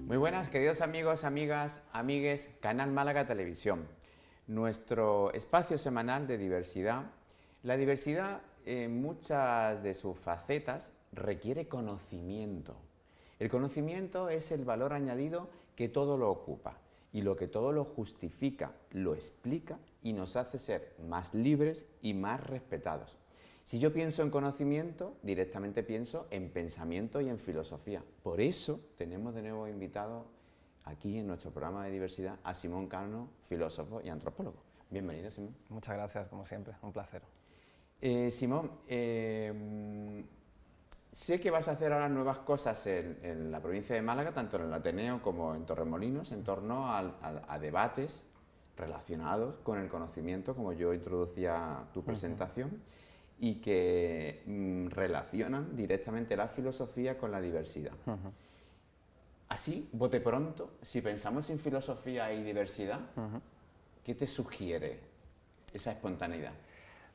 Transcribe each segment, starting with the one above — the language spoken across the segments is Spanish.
Muy buenas, queridos amigos, amigas, amigues, Canal Málaga Televisión. Nuestro espacio semanal de diversidad. La diversidad, en muchas de sus facetas, requiere conocimiento. El conocimiento es el valor añadido que todo lo ocupa y lo que todo lo justifica, lo explica y nos hace ser más libres y más respetados. Si yo pienso en conocimiento, directamente pienso en pensamiento y en filosofía. Por eso tenemos de nuevo invitado aquí en nuestro programa de diversidad a Simón Cano, filósofo y antropólogo. Bienvenido, Simón. Muchas gracias, como siempre, un placer. Simón, sé que vas a hacer ahora nuevas cosas en la provincia de Málaga, tanto en el Ateneo como en Torremolinos, en torno a debates relacionados con el conocimiento, como yo introducía tu presentación, y que relacionan directamente la filosofía con la diversidad. Así, bote pronto, si pensamos en filosofía y diversidad, ¿qué te sugiere esa espontaneidad?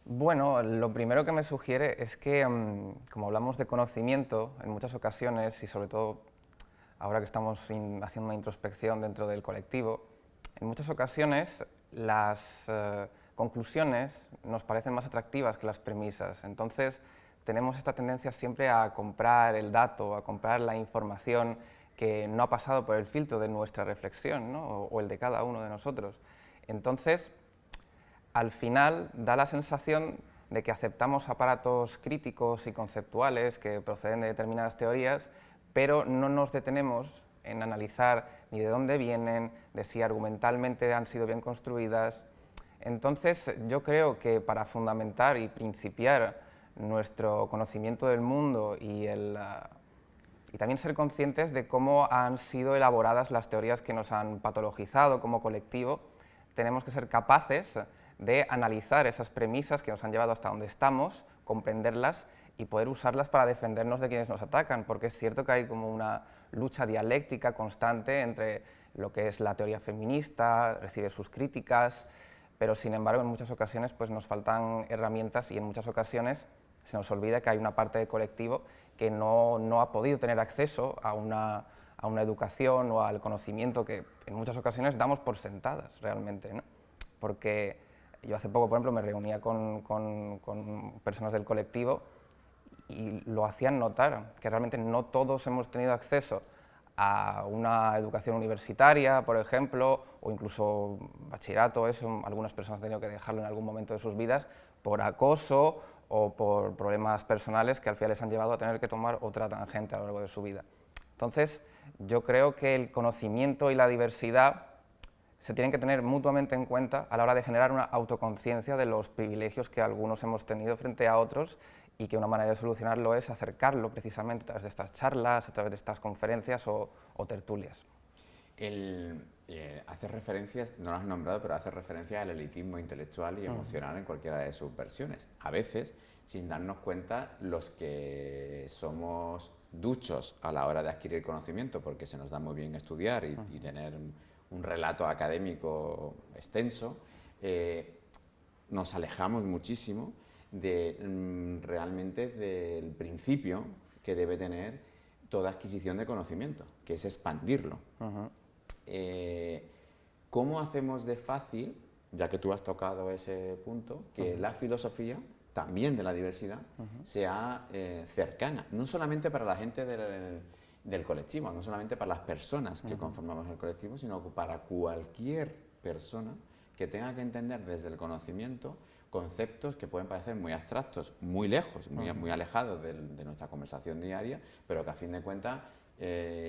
Bueno, lo primero que me sugiere es que, como hablamos de conocimiento en muchas ocasiones, y sobre todo ahora que estamos haciendo una introspección dentro del colectivo, en muchas ocasiones las conclusiones nos parecen más atractivas que las premisas. Entonces, tenemos esta tendencia siempre a comprar el dato, a comprar la información que no ha pasado por el filtro de nuestra reflexión, ¿no? o el de cada uno de nosotros. Entonces, al final da la sensación de que aceptamos aparatos críticos y conceptuales que proceden de determinadas teorías, pero no nos detenemos en analizar ni de dónde vienen, de si argumentalmente han sido bien construidas. Entonces, yo creo que para fundamentar y principiar nuestro conocimiento del mundo y también ser conscientes de cómo han sido elaboradas las teorías que nos han patologizado como colectivo, tenemos que ser capaces de analizar esas premisas que nos han llevado hasta donde estamos, comprenderlas y poder usarlas para defendernos de quienes nos atacan, porque es cierto que hay como una lucha dialéctica constante entre lo que es la teoría feminista, recibe sus críticas, pero sin embargo en muchas ocasiones pues, nos faltan herramientas y en muchas ocasiones se nos olvida que hay una parte del colectivo que no ha podido tener acceso a una educación o al conocimiento que en muchas ocasiones damos por sentadas realmente, ¿no? Porque yo hace poco, por ejemplo, me reunía con personas del colectivo y lo hacían notar, que realmente no todos hemos tenido acceso a una educación universitaria, por ejemplo, o incluso bachillerato, eso, algunas personas han tenido que dejarlo en algún momento de sus vidas por acoso o por problemas personales que al final les han llevado a tener que tomar otra tangente a lo largo de su vida. Entonces, yo creo que el conocimiento y la diversidad se tienen que tener mutuamente en cuenta a la hora de generar una autoconciencia de los privilegios que algunos hemos tenido frente a otros y que una manera de solucionarlo es acercarlo precisamente a través de estas charlas, a través de estas conferencias o tertulias. Hace referencias, no lo has nombrado, pero hace referencia al elitismo intelectual y emocional en cualquiera de sus versiones. A veces, sin darnos cuenta, los que somos duchos a la hora de adquirir conocimiento, porque se nos da muy bien estudiar y tener un relato académico extenso, nos alejamos muchísimo realmente del principio que debe tener toda adquisición de conocimiento, que es expandirlo. ¿Cómo hacemos de fácil, ya que tú has tocado ese punto, que la filosofía, también de la diversidad, sea cercana, no solamente para la gente del colectivo, no solamente para las personas que conformamos el colectivo, sino para cualquier persona que tenga que entender desde el conocimiento conceptos que pueden parecer muy abstractos, muy lejos, muy alejados de nuestra conversación diaria, pero que a fin de cuentas,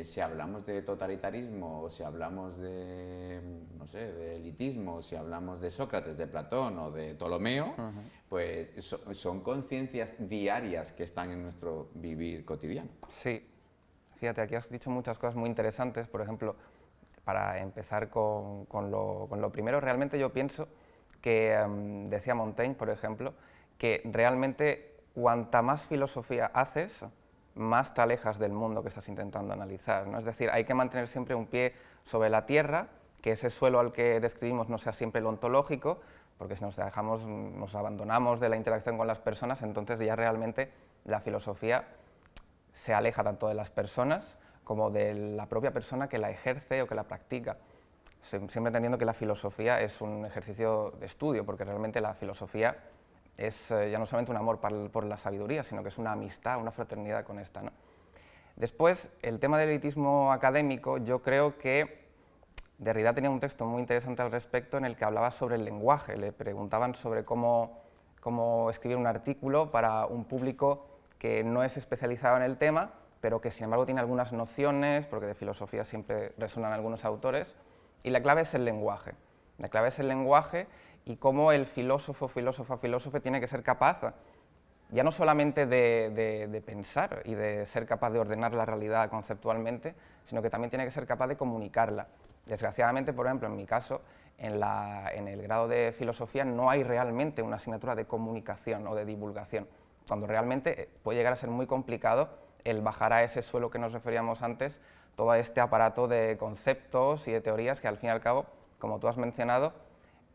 si hablamos de totalitarismo, o si hablamos de, no sé, de elitismo, o si hablamos de Sócrates, de Platón o de Ptolomeo, pues son conciencias diarias que están en nuestro vivir cotidiano. Sí, fíjate, aquí has dicho muchas cosas muy interesantes. Por ejemplo, para empezar con lo primero, realmente yo pienso que, decía Montaigne, por ejemplo, que realmente cuanta más filosofía haces, más te alejas del mundo que estás intentando analizar, ¿no? Es decir, hay que mantener siempre un pie sobre la tierra, que ese suelo al que describimos no sea siempre el ontológico, porque si nos dejamos, nos abandonamos de la interacción con las personas, entonces ya realmente la filosofía se aleja tanto de las personas como de la propia persona que la ejerce o que la practica. Siempre entendiendo que la filosofía es un ejercicio de estudio, porque realmente la filosofía es ya no solamente un amor por la sabiduría, sino que es una amistad, una fraternidad con esta, ¿no? Después, el tema del elitismo académico, yo creo que Derrida tenía un texto muy interesante al respecto en el que hablaba sobre el lenguaje. Le preguntaban sobre cómo escribir un artículo para un público que no es especializado en el tema, pero que sin embargo tiene algunas nociones, porque de filosofía siempre resuenan algunos autores, y la clave es el lenguaje. La clave es el lenguaje y cómo el filósofo tiene que ser capaz ya no solamente de pensar y de ser capaz de ordenar la realidad conceptualmente, sino que también tiene que ser capaz de comunicarla. Desgraciadamente, por ejemplo, en mi caso, en el grado de filosofía no hay realmente una asignatura de comunicación o de divulgación, cuando realmente puede llegar a ser muy complicado el bajar a ese suelo que nos referíamos antes, todo este aparato de conceptos y de teorías que al fin y al cabo, como tú has mencionado,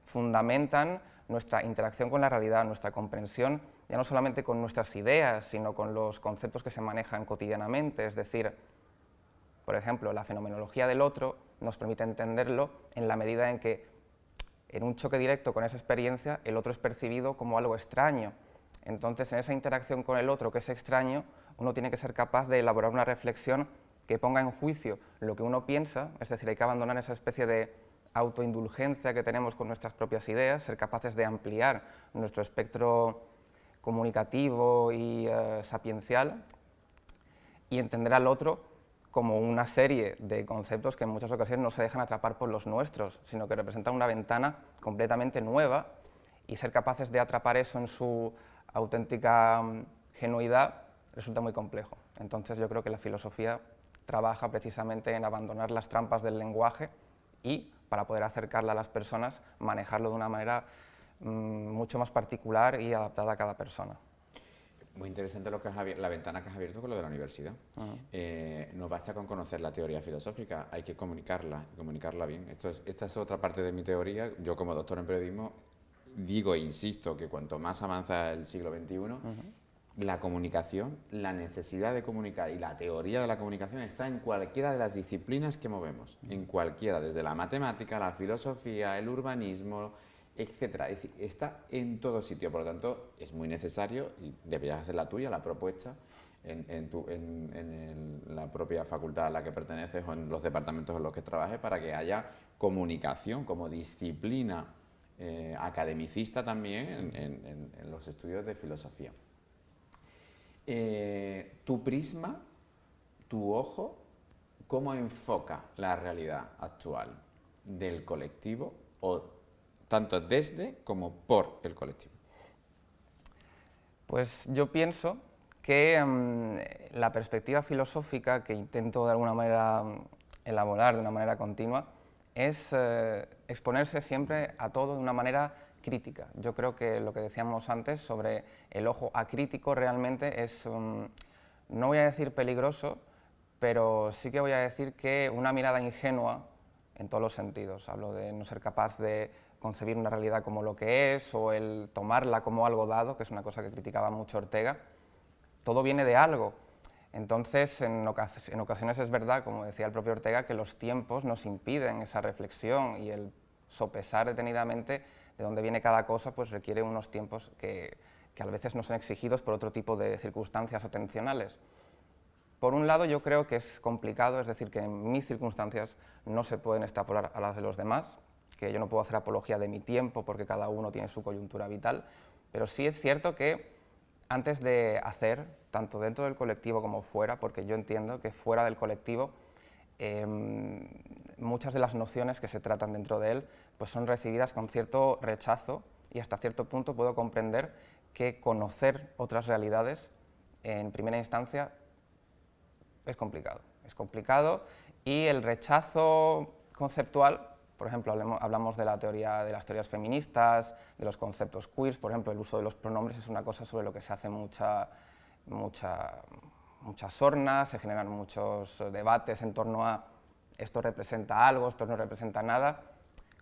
fundamentan nuestra interacción con la realidad, nuestra comprensión, ya no solamente con nuestras ideas, sino con los conceptos que se manejan cotidianamente, es decir, por ejemplo, la fenomenología del otro nos permite entenderlo en la medida en que, en un choque directo con esa experiencia, el otro es percibido como algo extraño. Entonces, en esa interacción con el otro que es extraño, uno tiene que ser capaz de elaborar una reflexión que ponga en juicio lo que uno piensa, es decir, hay que abandonar esa especie de autoindulgencia que tenemos con nuestras propias ideas, ser capaces de ampliar nuestro espectro comunicativo y sapiencial y entender al otro como una serie de conceptos que en muchas ocasiones no se dejan atrapar por los nuestros, sino que representan una ventana completamente nueva y ser capaces de atrapar eso en su auténtica genuidad resulta muy complejo. Entonces yo creo que la filosofía trabaja precisamente en abandonar las trampas del lenguaje y, para poder acercarla a las personas, manejarlo de una manera mucho más particular y adaptada a cada persona. Muy interesante la ventana que has abierto con lo de la universidad. No basta con conocer la teoría filosófica, hay que comunicarla bien. Esta es otra parte de mi teoría. Yo, como doctor en periodismo, digo e insisto que cuanto más avanza el siglo XXI, la comunicación, la necesidad de comunicar y la teoría de la comunicación está en cualquiera de las disciplinas que movemos, en cualquiera, desde la matemática, la filosofía, el urbanismo, etcétera. Es decir, está en todo sitio, por lo tanto es muy necesario, y deberías hacer la tuya, la propuesta, en la propia facultad a la que perteneces o en los departamentos en los que trabajes, para que haya comunicación como disciplina academicista también en los estudios de filosofía. Tu prisma, tu ojo, ¿cómo enfoca la realidad actual del colectivo, o tanto desde como por el colectivo? Pues yo pienso que la perspectiva filosófica que intento de alguna manera elaborar de una manera continua es exponerse siempre a todo de una manera crítica. Yo creo que lo que decíamos antes sobre el ojo acrítico realmente es, no voy a decir peligroso, pero sí que voy a decir que una mirada ingenua en todos los sentidos. Hablo de no ser capaz de concebir una realidad como lo que es, o el tomarla como algo dado, que es una cosa que criticaba mucho Ortega. Todo viene de algo. Entonces, en ocasiones es verdad, como decía el propio Ortega, que los tiempos nos impiden esa reflexión, y el sopesar detenidamente de dónde viene cada cosa pues requiere unos tiempos que a veces no son exigidos por otro tipo de circunstancias atencionales. Por un lado, yo creo que es complicado, es decir, que en mis circunstancias no se pueden extrapolar a las de los demás, que yo no puedo hacer apología de mi tiempo porque cada uno tiene su coyuntura vital, pero sí es cierto que antes de hacer, tanto dentro del colectivo como fuera, porque yo entiendo que fuera del colectivo muchas de las nociones que se tratan dentro de él pues son recibidas con cierto rechazo, y hasta cierto punto puedo comprender que conocer otras realidades en primera instancia es complicado, y el rechazo conceptual, por ejemplo, hablamos de las teorías feministas, de los conceptos queers, por ejemplo, el uso de los pronombres es una cosa sobre lo que se hace mucha sorna, se generan muchos debates en torno a esto representa algo, esto no representa nada.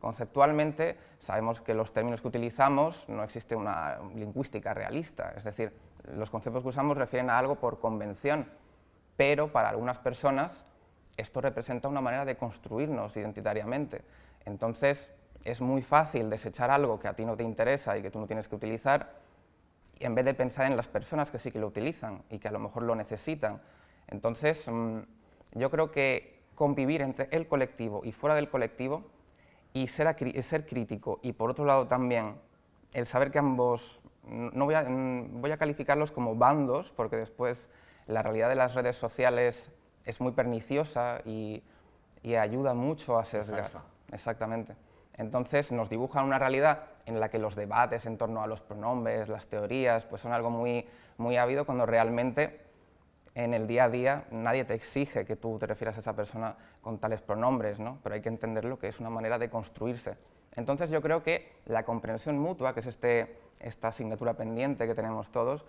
Conceptualmente sabemos que los términos que utilizamos no existe una lingüística realista, es decir, los conceptos que usamos refieren a algo por convención, pero para algunas personas esto representa una manera de construirnos identitariamente. Entonces, es muy fácil desechar algo que a ti no te interesa y que tú no tienes que utilizar, en vez de pensar en las personas que sí que lo utilizan y que a lo mejor lo necesitan. Entonces, yo creo que convivir entre el colectivo y fuera del colectivo y ser crítico, y por otro lado también el saber que ambos, no voy a calificarlos como bandos, porque después la realidad de las redes sociales es muy perniciosa y ayuda mucho a sesgar. Exactamente. Entonces nos dibujan una realidad en la que los debates en torno a los pronombres, las teorías, pues son algo muy ávido, cuando realmente en el día a día nadie te exige que tú te refieras a esa persona con tales pronombres, ¿no? Pero hay que entenderlo, que es una manera de construirse. Entonces yo creo que la comprensión mutua, que es esta asignatura pendiente que tenemos todos,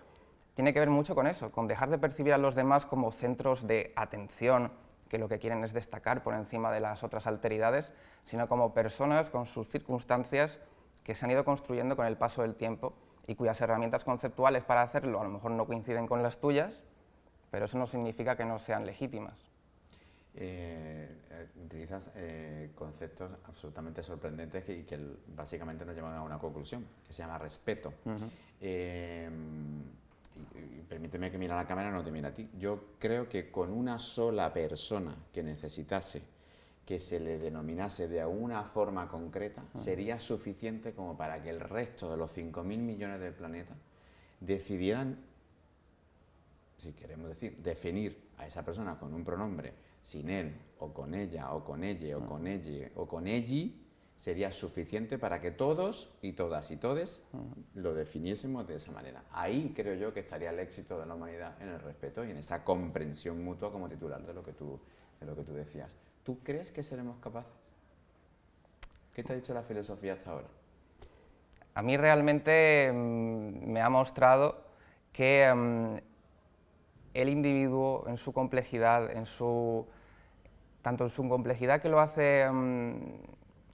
tiene que ver mucho con eso, con dejar de percibir a los demás como centros de atención, que lo que quieren es destacar por encima de las otras alteridades, sino como personas con sus circunstancias que se han ido construyendo con el paso del tiempo y cuyas herramientas conceptuales para hacerlo a lo mejor no coinciden con las tuyas, pero eso no significa que no sean legítimas. Utilizas conceptos absolutamente sorprendentes y que básicamente nos llevan a una conclusión, que se llama respeto. Y permíteme que mire a la cámara, no te mire a ti. Yo creo que con una sola persona que necesitase que se le denominase de alguna forma concreta, sería suficiente como para que el resto de los 5.000 millones del planeta decidieran, si queremos decir, definir a esa persona con un pronombre sin él, o con ella, o con ella, o con ella, o con elli, sería suficiente para que todos y todas y todes lo definiésemos de esa manera. Ahí creo yo que estaría el éxito de la humanidad, en el respeto y en esa comprensión mutua, como titular de lo que tú decías. ¿Tú crees que seremos capaces? ¿Qué te ha dicho la filosofía hasta ahora? A mí realmente me ha mostrado que el individuo, en su complejidad, tanto en su complejidad, que lo hace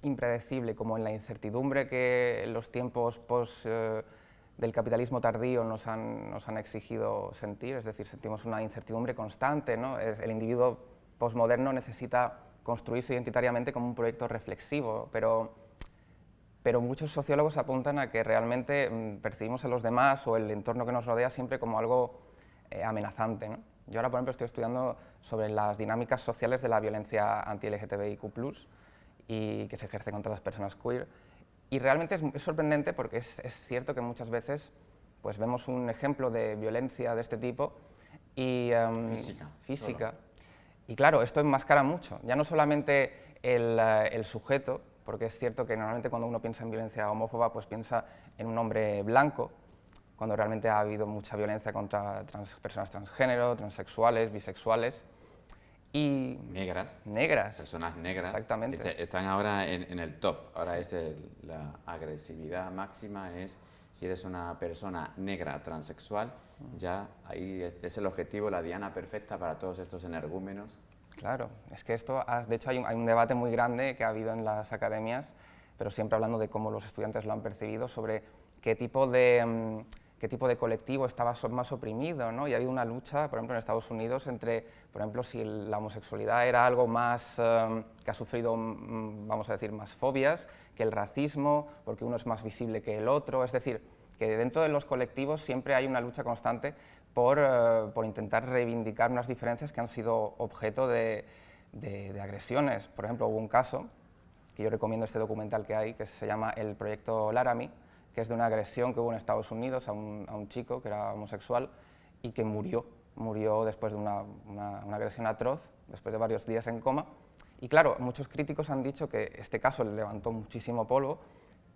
impredecible, como en la incertidumbre que en los tiempos del capitalismo tardío nos han exigido sentir, es decir, sentimos una incertidumbre constante, ¿no? El individuo posmoderno necesita construirse identitariamente como un proyecto reflexivo, pero muchos sociólogos apuntan a que realmente percibimos a los demás o el entorno que nos rodea siempre como algo amenazante, ¿no? Yo ahora, por ejemplo, estoy estudiando sobre las dinámicas sociales de la violencia anti-LGTBIQ+, y que se ejerce contra las personas queer. Y realmente es sorprendente porque es cierto que muchas veces pues, vemos un ejemplo de violencia de este tipo y, física. Y claro, esto enmascara mucho, ya no solamente el sujeto, porque es cierto que normalmente cuando uno piensa en violencia homófoba pues piensa en un hombre blanco, cuando realmente ha habido mucha violencia contra personas transgénero, transexuales, bisexuales. Y negras. Personas negras. Exactamente. Están ahora en el top. Ahora es la agresividad máxima es si eres una persona negra transexual, ya ahí es el objetivo, la diana perfecta para todos estos energúmenos. Claro, es que esto, de hecho hay un debate muy grande que ha habido en las academias, pero siempre hablando de cómo los estudiantes lo han percibido, sobre qué tipo de colectivo estaba más oprimido, ¿no? Y ha habido una lucha, por ejemplo, en Estados Unidos entre, por ejemplo, si la homosexualidad era algo más que ha sufrido, vamos a decir, más fobias que el racismo, porque uno es más visible que el otro. Es decir, que dentro de los colectivos siempre hay una lucha constante por intentar reivindicar unas diferencias que han sido objeto de agresiones. Por ejemplo, hubo un caso, que yo recomiendo este documental que hay, que se llama El Proyecto Laramie, que es de una agresión que hubo en Estados Unidos a un chico que era homosexual y que murió después de una agresión atroz, después de varios días en coma. Y claro, muchos críticos han dicho que este caso le levantó muchísimo polvo,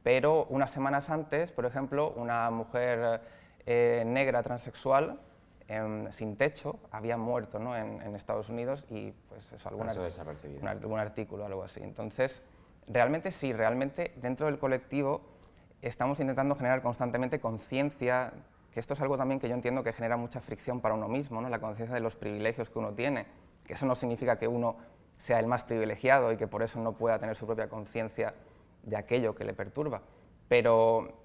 pero unas semanas antes, por ejemplo, una mujer negra transexual sin techo había muerto, ¿no? en Estados Unidos, y pues eso, algún artículo, algo así. Entonces, realmente sí, realmente dentro del colectivo estamos intentando generar constantemente conciencia, que esto es algo también que yo entiendo que genera mucha fricción para uno mismo, ¿no? La conciencia de los privilegios que uno tiene, que eso no significa que uno sea el más privilegiado y que por eso no pueda tener su propia conciencia de aquello que le perturba, pero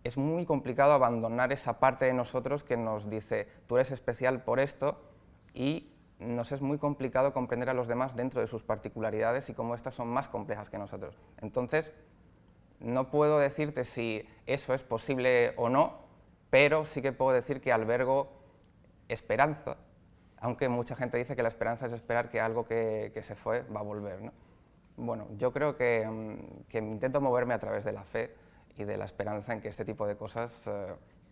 es muy complicado abandonar esa parte de nosotros que nos dice tú eres especial por esto y nos es muy complicado comprender a los demás dentro de sus particularidades y cómo estas son más complejas que nosotros. Entonces, no puedo decirte si eso es posible o no, pero sí que puedo decir que albergo esperanza, aunque mucha gente dice que la esperanza es esperar que algo que se fue va a volver, ¿no? Bueno, yo creo que intento moverme a través de la fe y de la esperanza en que este tipo de cosas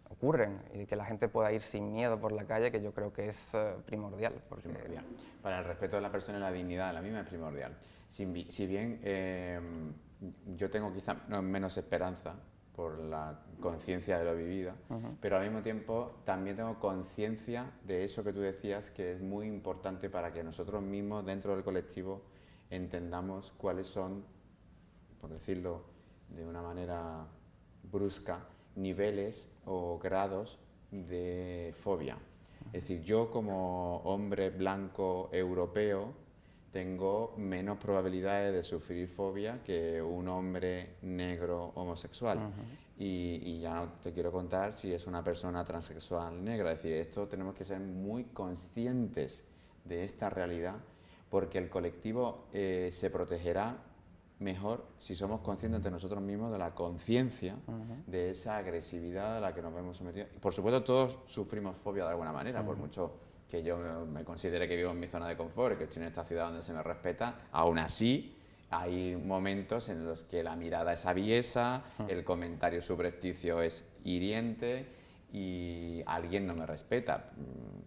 ocurren y que la gente pueda ir sin miedo por la calle, que yo creo que es primordial. Porque... Primordial. Para el respeto de la persona y la dignidad de la misma es primordial. Si bien yo tengo quizá menos esperanza por la conciencia de lo vivido, pero al mismo tiempo también tengo conciencia de eso que tú decías, que es muy importante para que nosotros mismos dentro del colectivo entendamos cuáles son, por decirlo de una manera brusca, niveles o grados de fobia. Es decir, yo como hombre blanco europeo tengo menos probabilidades de sufrir fobia que un hombre negro homosexual. Y ya no te quiero contar si es una persona transexual negra. Es decir, esto tenemos que ser muy conscientes de esta realidad, porque el colectivo se protegerá mejor si somos conscientes de nosotros mismos de la conciencia de esa agresividad a la que nos vemos sometidos. Y por supuesto todos sufrimos fobia de alguna manera, por mucho que yo me considere que vivo en mi zona de confort, que estoy en esta ciudad donde se me respeta, aún así hay momentos en los que la mirada es aviesa, el comentario subrepticio es hiriente y alguien no me respeta.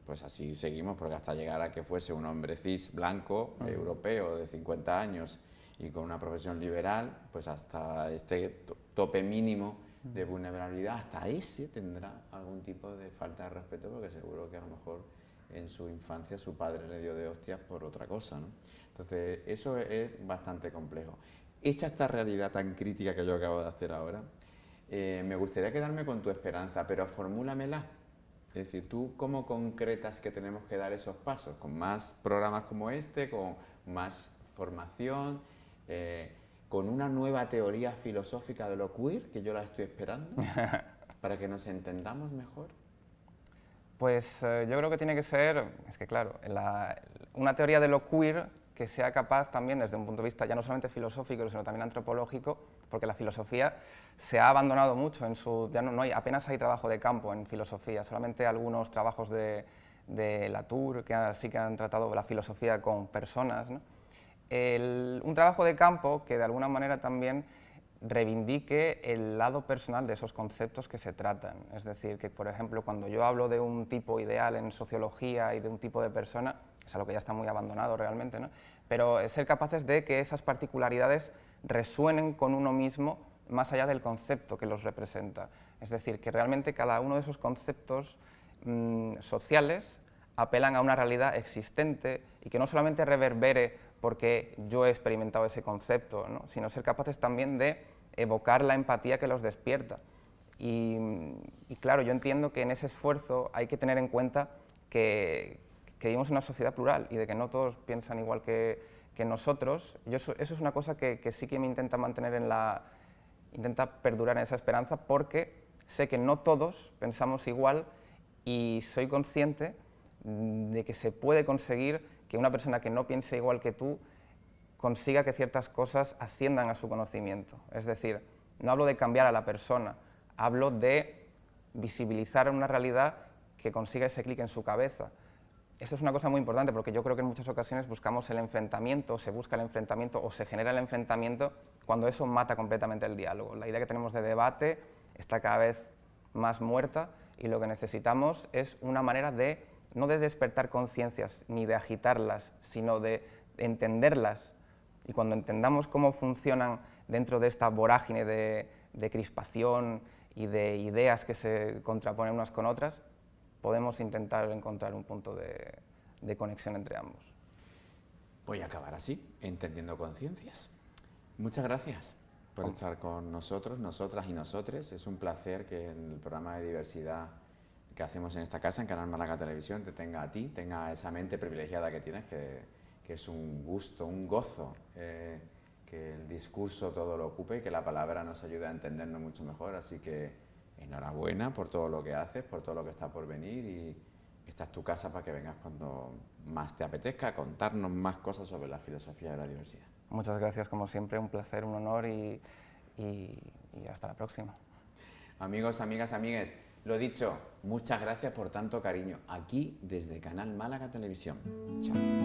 Pues así seguimos, porque hasta llegar a que fuese un hombre cis blanco, europeo, de 50 años y con una profesión liberal, pues hasta este tope mínimo de vulnerabilidad, hasta ese tendrá algún tipo de falta de respeto, porque seguro que a lo mejor en su infancia su padre le dio de hostias por otra cosa, ¿no? Entonces, eso es bastante complejo. Hecha esta realidad tan crítica que yo acabo de hacer ahora, me gustaría quedarme con tu esperanza, pero formúlamela. Es decir, ¿tú cómo concretas que tenemos que dar esos pasos? ¿Con más programas como este? ¿Con más formación? ¿Con una nueva teoría filosófica de lo queer, que yo la estoy esperando, para que nos entendamos mejor? Pues yo creo que tiene que ser, es que claro, una teoría de lo queer que sea capaz también desde un punto de vista ya no solamente filosófico, sino también antropológico, porque la filosofía se ha abandonado mucho, ya no hay, apenas hay trabajo de campo en filosofía, solamente algunos trabajos de Latour que sí que han tratado la filosofía con personas, ¿no? Un trabajo de campo que de alguna manera también reivindique el lado personal de esos conceptos que se tratan. Es decir, que por ejemplo cuando yo hablo de un tipo ideal en sociología y de un tipo de persona, es algo que ya está muy abandonado realmente, ¿no? Pero ser capaces de que esas particularidades resuenen con uno mismo más allá del concepto que los representa. Es decir, que realmente cada uno de esos conceptos sociales apelan a una realidad existente y que no solamente reverbere porque yo he experimentado ese concepto, ¿no? Sino ser capaces también de evocar la empatía que los despierta. Y claro, yo entiendo que en ese esfuerzo hay que tener en cuenta que vivimos en una sociedad plural y de que no todos piensan igual que nosotros. Eso es una cosa que sí que me intenta mantener intenta perdurar en esa esperanza, porque sé que no todos pensamos igual y soy consciente de que se puede conseguir que una persona que no piense igual que tú consiga que ciertas cosas asciendan a su conocimiento. Es decir, no hablo de cambiar a la persona, hablo de visibilizar una realidad que consiga ese clic en su cabeza. Esto es una cosa muy importante porque yo creo que en muchas ocasiones buscamos el enfrentamiento, se busca el enfrentamiento o se genera el enfrentamiento cuando eso mata completamente el diálogo. La idea que tenemos de debate está cada vez más muerta y lo que necesitamos es una manera de no de despertar conciencias ni de agitarlas, sino de entenderlas. Y cuando entendamos cómo funcionan dentro de esta vorágine de crispación y de ideas que se contraponen unas con otras, podemos intentar encontrar un punto de conexión entre ambos. Voy a acabar así, entendiendo conciencias. Muchas gracias por estar con nosotros, nosotras y nosotres. Es un placer que en el programa de diversidad que hacemos en esta casa, en Canal Málaga Televisión, te tenga a ti, tenga esa mente privilegiada que tienes, que es un gusto, un gozo, que el discurso todo lo ocupe y que la palabra nos ayude a entendernos mucho mejor. Así que enhorabuena por todo lo que haces, por todo lo que está por venir esta es tu casa para que vengas cuando más te apetezca a contarnos más cosas sobre la filosofía de la diversidad. Muchas gracias, como siempre, un placer, un honor y hasta la próxima. Amigos, amigas, amigues, lo dicho, muchas gracias por tanto cariño aquí desde Canal Málaga Televisión. Chao.